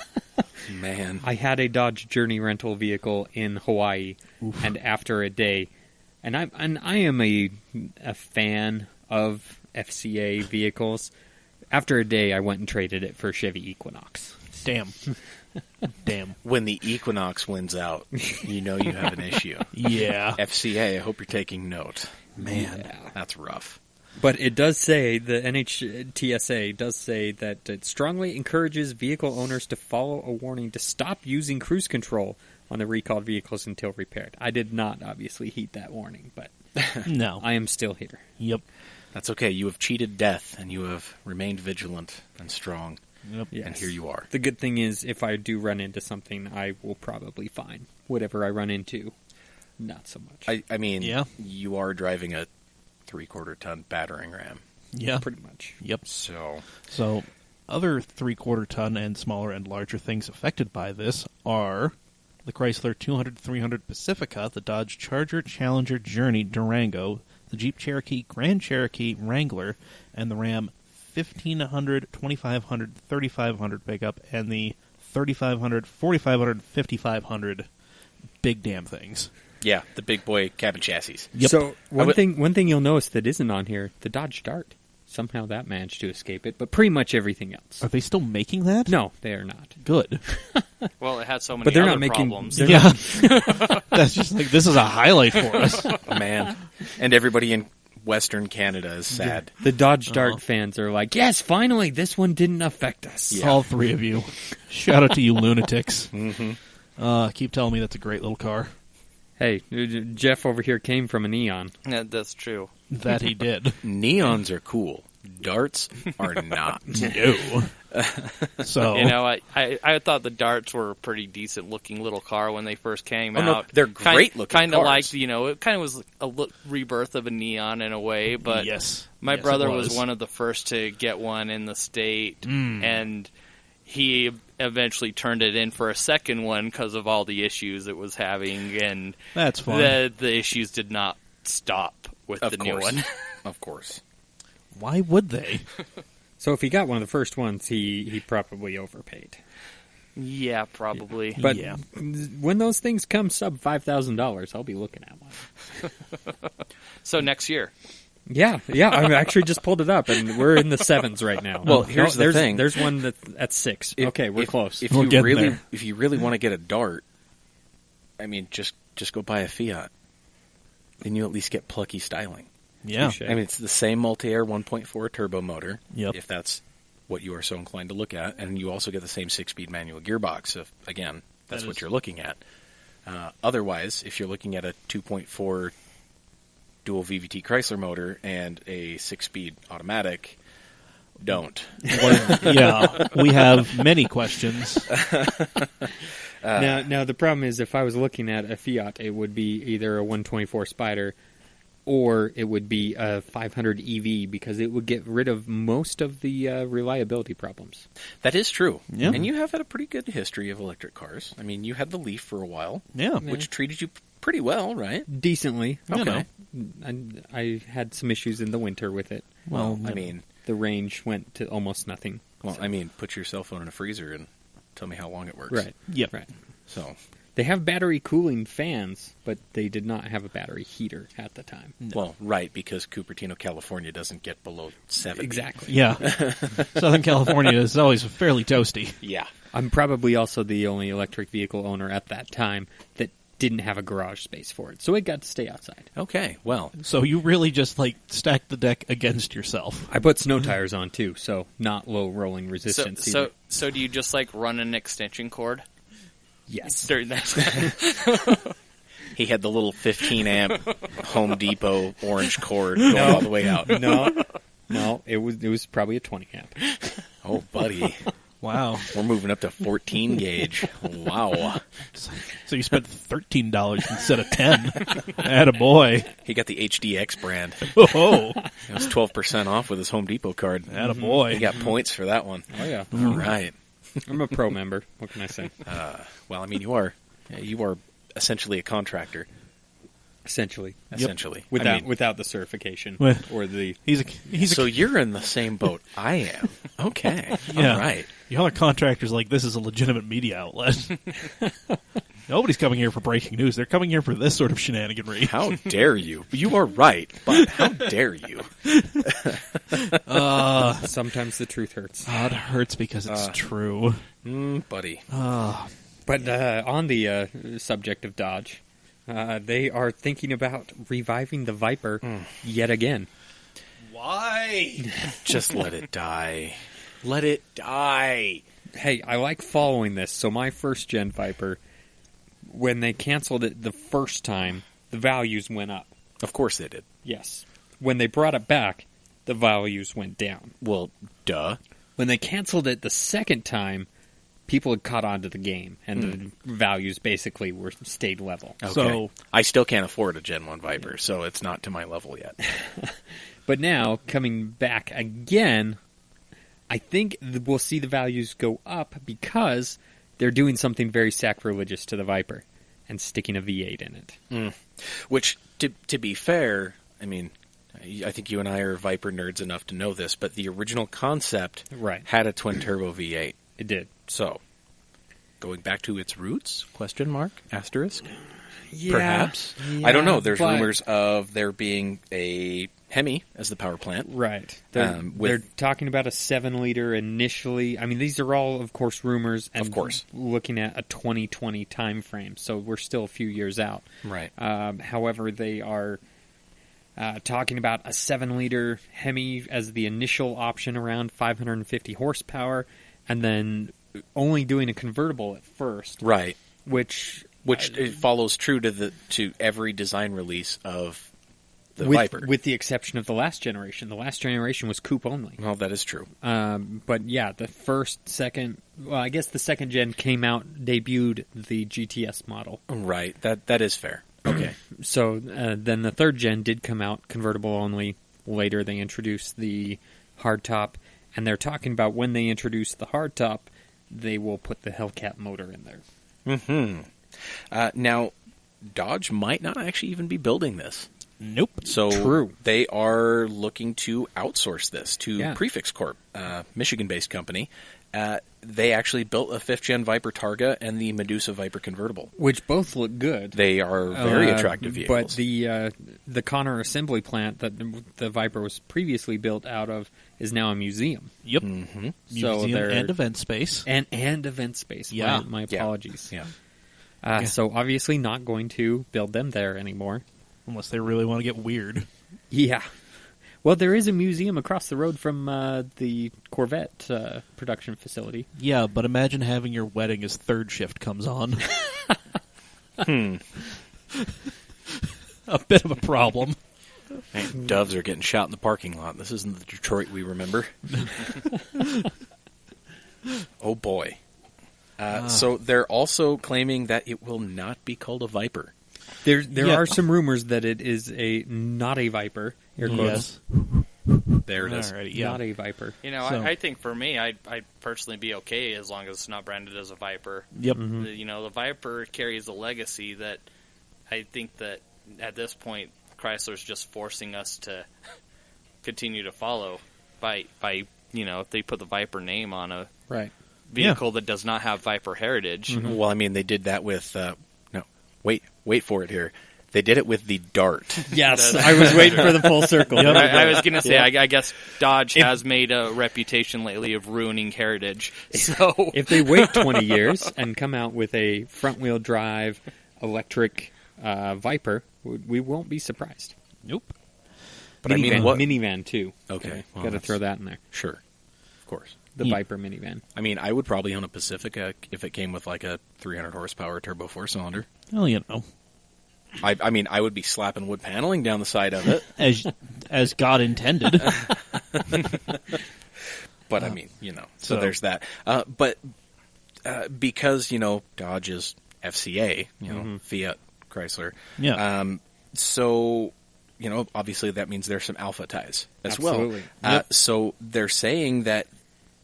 Man. I had a Dodge Journey rental vehicle in Hawaii, and after a day, and I am a fan of FCA vehicles. After a day, I went and traded it for a Chevy Equinox. Damn. When the Equinox wins out, you know you have an issue. Yeah. FCA, I hope you're taking note. Man, Yeah. that's rough. But it does say, the NHTSA does say that it strongly encourages vehicle owners to follow a warning to stop using cruise control on the recalled vehicles until repaired. I did not obviously heed that warning, but No. I am still here. Yep. That's okay. You have cheated death, and you have remained vigilant and strong. Yep. Yes. And here you are. The good thing is, if I do run into something, I will probably find whatever I run into. Not so much. I mean, Yeah. you are driving a 3/4 ton battering ram. Yeah. Pretty much. Yep. So, Other 3/4 ton and smaller and larger things affected by this are the Chrysler 200-300 Pacifica, the Dodge Charger, Challenger, Journey, Durango, the Jeep Cherokee, Grand Cherokee, Wrangler, and the Ram 1500, 2500, 3500 pickup, and the 3500, 4500, 5500 big damn things. yeah, the big boy cabin chassis. Yep. So one thing you'll notice that isn't on here, the Dodge Dart. Somehow that managed to escape it, but pretty much everything else. Are they still making that? No, they are not. Good. Well, it had so many But they're other not making. problems. they're Yeah. That's just like, this is a highlight for us. Man. And everybody in Western Canada is sad. The Dodge Dart fans are like, yes, finally, this one didn't affect us. Yeah. All three of you. Shout out to you lunatics. Keep telling me that's a great little car. Hey, Jeff over here came from a Neon. Yeah, that's true. That he did. Neons are cool. Darts are not. No. So, You know, I thought the Darts were a pretty decent looking little car when they first came Oh, no, out. they're great looking Kind of cars. like, you know, it kind of was a rebirth of a Neon in a way, but yes. my Yes, brother it was one of the first to get one in the state, and he eventually turned it in for a second one because of all the issues it was having, and That's fun. the issues did not stop with the new one. Of course. Why would they? So if he got one of the first ones, he probably overpaid. Yeah, probably. But Yeah. when those things come sub $5,000, I'll be looking at one. So next year. Yeah, I've actually just pulled it up, and we're in the sevens right now. Well, here's the there's, thing. There's one that's at 6. Okay, we're close. If We're you getting really, there. if you really want to get a Dart, I mean, just go buy a Fiat. Then you at least get plucky styling. Yeah. Touche. I mean, it's the same multi-air 1.4 turbo motor. Yep. If that's what you are so inclined to look at, and you also get the same 6-speed manual gearbox. If again, that's That what is- you're looking at. Otherwise, if you're looking at a 2.4 dual VVT Chrysler motor and a 6-speed automatic, don't. Yeah, we have many questions. Now the problem is, if I was looking at a Fiat, it would be either a 124 Spider or it would be a 500 EV, because it would get rid of most of the reliability problems. That is true. Yeah. And you have had a pretty good history of electric cars. I mean, you had the Leaf for a while. Yeah. Which treated you pretty well, right? Decently. Okay. I had some issues in the winter with it. Well, I mean, The range went to almost nothing. well, I mean, put your cell phone in a freezer and tell me how long it works. Right. Yep. Right. So, They have battery cooling fans, but they did not have a battery heater at the time. well, right, because Cupertino, California doesn't get below 70. Exactly. Yeah. Southern California is always fairly toasty. Yeah. I'm probably also the only electric vehicle owner at that time that didn't have a garage space for it, so it got to stay outside. Okay, well, So you really just, stacked the deck against yourself. I put snow tires on, too, so not low rolling resistance either. So do you just run an extension cord Yes. during that time? he had the little 15-amp Home Depot orange cord going all the way out. No, it was probably a 20 amp. Oh, buddy. Wow. We're moving up to 14 gauge. Wow. So you spent $13 instead of $10. Attaboy. He got the HDX brand. Oh, It was 12% off with his Home Depot card. attaboy. He got points for that one. Oh yeah, All right. I'm a pro member. What can I say? Well, I mean, you are essentially a contractor. Essentially, Essentially. without I mean, without the certification Well- or the He's a so you're in the same boat I am. Okay. Yeah. All right. Y'all are contractors this is a legitimate media outlet. Nobody's coming here for breaking news. They're coming here for this sort of shenaniganry. How dare you? You are right, but how dare you? sometimes the truth hurts. It hurts because it's true. Buddy. But on the subject of Dodge, they are thinking about reviving the Viper yet again. Why? Just let it die. Let it die. Hey, I like following this. So my first gen Viper, when they canceled it the first time, the values went up. Of course they did. Yes. When they brought it back, the values went down. Well, duh. When they canceled it the second time, people had caught on to the game, and the values basically were stayed level. Okay. So- I still can't afford a Gen 1 Viper, so it's not to my level yet. But now, coming back again, I think we'll see the values go up because they're doing something very sacrilegious to the Viper and sticking a V8 in it. Which, to be fair, I mean, I think you and I are Viper nerds enough to know this, but the original concept Right. had a twin-turbo V8. It did. So, going back to its roots? Question mark? Asterisk? Yeah, Perhaps? I don't know. There's rumors of there being a Hemi as the power plant. Right. They're talking about a 7-liter initially. I mean, these are all, of course, rumors. And Of course. looking at a 2020 time frame, so we're still a few years out. Right. However, they are talking about a 7-liter Hemi as the initial option, around 550 horsepower, and then only doing a convertible at first. Right. Which It follows true to every design release of the Viper. with the exception of the last generation. The last generation was coupe only. Well, that is true. But yeah, the I guess the second gen came out, debuted the GTS model. Right. That is fair. Okay. So then the third gen did come out convertible only. Later they introduced the hardtop, and they're talking about when they introduce the hardtop, they will put the Hellcat motor in there. Now, Dodge might not actually even be building this. Nope. So True. They are looking to outsource this to Yeah. Prefix Corp, Michigan-based company. They actually built a 5th-gen Viper Targa and the Medusa Viper convertible. Which both look good. They are very attractive vehicles. But the Connor assembly plant that the Viper was previously built out of is now a museum. Yep. Mm-hmm. So Museum they're- and event space. And event space. Yeah. My apologies. Yeah. So obviously not going to build them there anymore. Unless they really want to get weird. Yeah. Well, there is a museum across the road from the Corvette production facility. Yeah, but imagine having your wedding as third shift comes on. A bit of a problem. Man, doves are getting shot in the parking lot. This isn't the Detroit we remember. Oh, boy. So they're also claiming that it will not be called a Viper. There are some rumors that it is not a Viper. Air quotes. There it is. Alrighty, yeah. Not a Viper. You know, I think for me, I'd personally be okay as long as it's not branded as a Viper. Yep. The Viper carries a legacy that I think that at this point, Chrysler's just forcing us to continue to follow by if they put the Viper name on a vehicle that does not have Viper heritage. Well, I mean, they did that with... wait for it here. They did it with the Dart. Yes, I was waiting for the full circle. Yep. I was going to say, I guess Dodge has made a reputation lately of ruining heritage. So if they wait 20 years and come out with a front-wheel drive electric Viper, we won't be surprised. Nope. But minivan too. Okay. Got to throw that in there. Sure. Of course. The Viper minivan. I mean, I would probably own a Pacifica if it came with like a 300 horsepower turbo 4-cylinder. Well, you know. I mean, I would be slapping wood paneling down the side of it. As God intended. But I mean, so there's that. But because, Dodge is FCA, Fiat, Chrysler. Yeah. So, obviously that means there's some Alpha ties as Absolutely. well. Yep. So they're saying that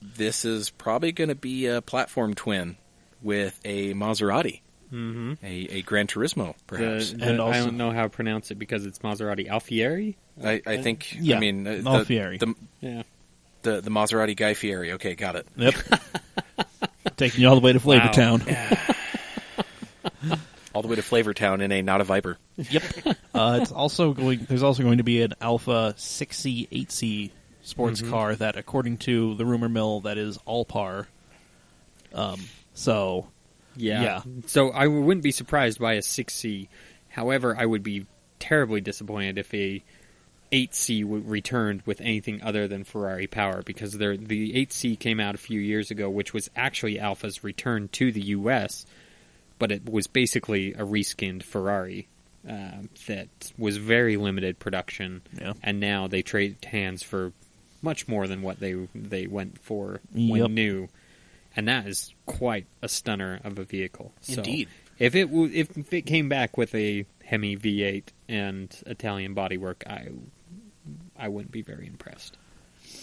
this is probably going to be a platform twin with a Maserati. Mm-hmm. A Gran Turismo, perhaps. And also, I don't know how to pronounce it because it's Maserati Alfieri. I think. Yeah, I mean, Alfieri. The Maserati Guy Fieri. Okay, got it. Yep. Taking you all the way to Flavortown. All the way to Flavortown in a not a Viper. Yep. There's also going to be an Alpha 6C, 8C sports car that, according to the rumor mill, that is all par. Yeah. So I wouldn't be surprised by a 6C. However, I would be terribly disappointed if a 8C returned with anything other than Ferrari power, because the 8C came out a few years ago, which was actually Alpha's return to the U.S., but it was basically a reskinned Ferrari that was very limited production, and now they traded hands for much more than what they went for when new. And that is quite a stunner of a vehicle. So Indeed. If it came back with a Hemi V8 and Italian bodywork, I wouldn't be very impressed.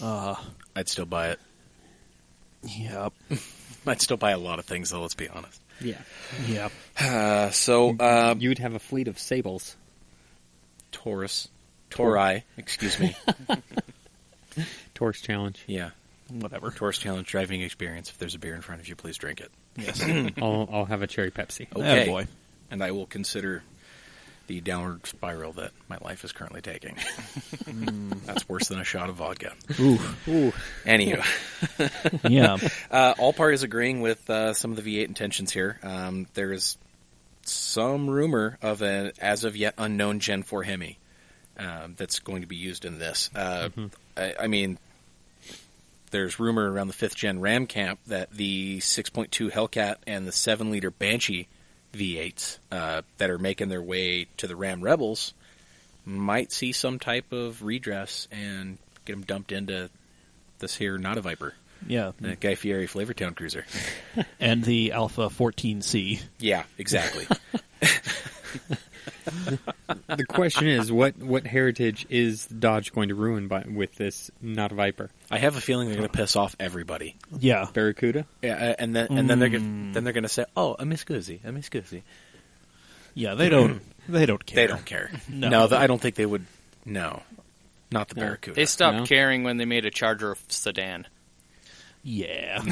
I'd still buy it. Yep. I'd still buy a lot of things, though, let's be honest. Yeah. Yep. You would have a fleet of Sables. Tauri, excuse me. Taurus Challenge. Yeah. Whatever. Taurus Challenge driving experience. If there's a beer in front of you, please drink it. Yes. I'll have a cherry Pepsi. Okay. Attaboy. And I will consider the downward spiral that my life is currently taking. That's worse than a shot of vodka. Ooh. Anywho. Yeah. All parties agreeing with some of the V8 intentions here. There is some rumor of an as of yet unknown Gen 4 Hemi that's going to be used in this. I mean, there's rumor around the 5th Gen Ram camp that the 6.2 Hellcat and the 7-liter Banshee V8s that are making their way to the Ram Rebels might see some type of redress and get them dumped into this here not a Viper. Yeah. The Guy Fieri Flavortown Cruiser. And the Alpha 14C. Yeah, exactly. The question is, what heritage is Dodge going to ruin with this not a Viper? I have a feeling they're going to piss off everybody. Yeah. Barracuda? Yeah, and then they're going to say, "Oh, a Miss Guzzi." Yeah, they don't care. They don't care. No. I don't think they would. No, not the Barracuda. They stopped caring when they made a Charger sedan. Yeah.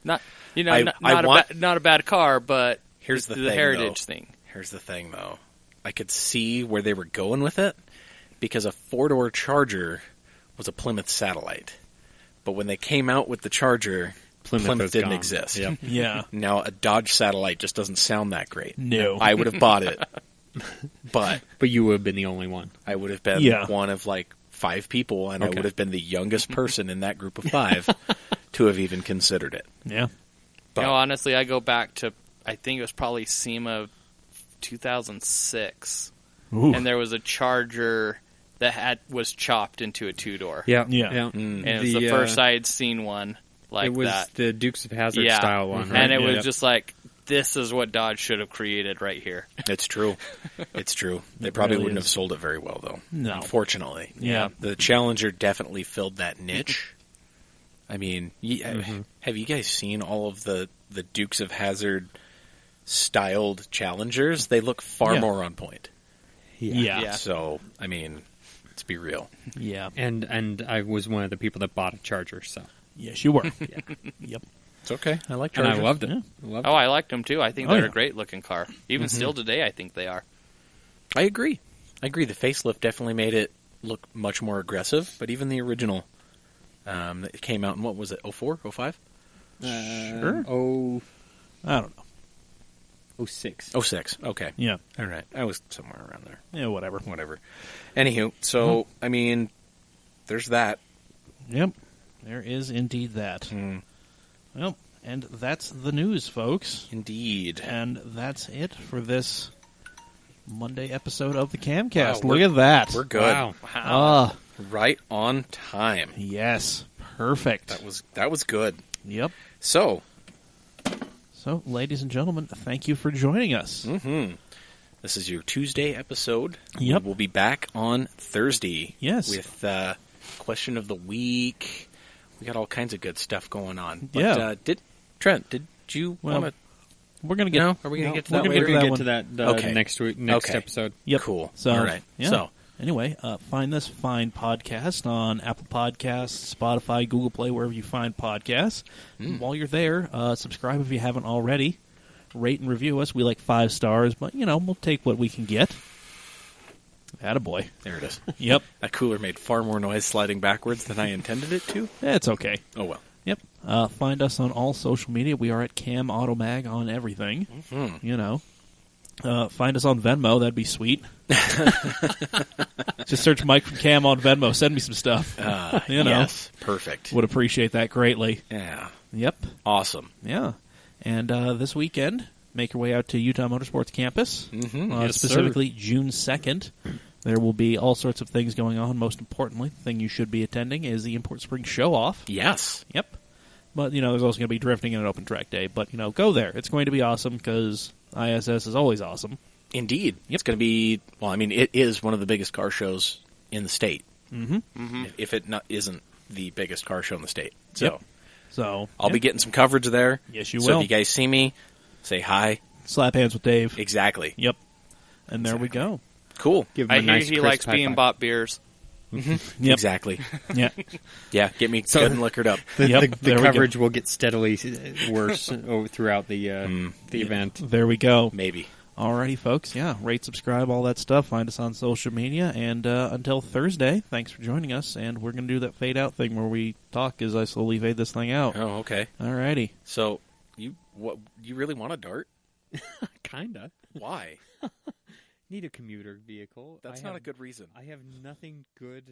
Not a bad car, but here's the thing, heritage thing. Here's the thing, though. I could see where they were going with it because a 4-door Charger was a Plymouth Satellite. But when they came out with the Charger, Plymouth didn't exist. Yep. Yeah. Now, a Dodge Satellite just doesn't sound that great. No. I would have bought it. But you would have been the only one. I would have been one of, 5 people, and I would have been the youngest person in that group of 5 to have even considered it. Yeah. But, honestly, I go back to, I think it was probably SEMA 2006. Ooh. and there was a Charger that was chopped into a 2-door. Yeah. And it was the first I had seen one like that. It was the Dukes of Hazzard style one, right? And it was just like, this is what Dodge should have created right here. It's true. It's true. They probably wouldn't have sold it very well, though. No. Unfortunately. Yeah. The Challenger definitely filled that niche. I mean, have you guys seen all of the Dukes of Hazzard styled Challengers? They look far more on point. Yeah. So, I mean, let's be real. Yeah. And I was one of the people that bought a Charger, so. Yes, you were. Yep. It's okay. I like And Chargers. I loved it. Yeah. I liked them too. I think they're a great looking car. Even still today, I think they are. I agree. The facelift definitely made it look much more aggressive, but even the original that came out in, what was it, 04, 05? Sure. I don't know. 06. 06, okay. Yeah. All right. I was somewhere around there. Yeah, whatever. Anywho, so, I mean, there's that. Yep. There is indeed that. Well, and that's the news, folks. Indeed. And that's it for this Monday episode of the CAMcast. Wow, Look at that. We're good. Wow. Right on time. Yes. Perfect. That was good. Yep. So, ladies and gentlemen, thank you for joining us. this is your Tuesday episode. Yep. We'll be back on Thursday. Yes. With question of the week. We got all kinds of good stuff going on. But, Yeah. Trent, did you want to... We're going to get... Are we going to get to we're that gonna later? get We're to going that to get to that Okay. next Okay. episode. Yep. Cool. So, all right. Yeah. So, anyway, find this fine podcast on Apple Podcasts, Spotify, Google Play, wherever you find podcasts. While you're there, subscribe if you haven't already. Rate and review us. We like 5 stars, but, we'll take what we can get. Attaboy. there it is. Yep. That cooler made far more noise sliding backwards than I intended it to. It's okay. Oh, well. Yep. Find us on all social media. We are at CAMautoSwag on everything. Find us on Venmo. That'd be sweet. Just search Mike from Cam on Venmo. Send me some stuff. Yes. Perfect. Would appreciate that greatly. Yeah. Yep. Awesome. Yeah. And this weekend, make your way out to Utah Motorsports Campus. Yes, Specifically, June 2nd. There will be all sorts of things going on. Most importantly, the thing you should be attending is the Import Spring Showoff. Yes. Yep. But, there's also going to be drifting and an open track day. But, go there. It's going to be awesome because ISS is always awesome. Indeed. It's going to be, well, I mean, it is one of the biggest car shows in the state. If it isn't the biggest car show in the state. So, Yep. So I'll be getting some coverage there. Yes, you So will. if you guys see me, say hi. Slap hands with Dave. Exactly. Yep. And there we go. Cool. Give him I a hear nice he crisp likes high being five. bought beers. Yep. Exactly. Yeah. Yeah, get me good and liquored up. Yep. The There we go. coverage will get steadily worse throughout the event. There we go. Maybe. Alrighty, folks. Yeah, rate, subscribe, all that stuff. Find us on social media. And until Thursday, thanks for joining us. And we're going to do that fade out thing where we talk as I slowly fade this thing out. Oh, okay. Alrighty. So, you really want a dart? Kinda. Why? Need a commuter vehicle. That's not a good reason. I have nothing good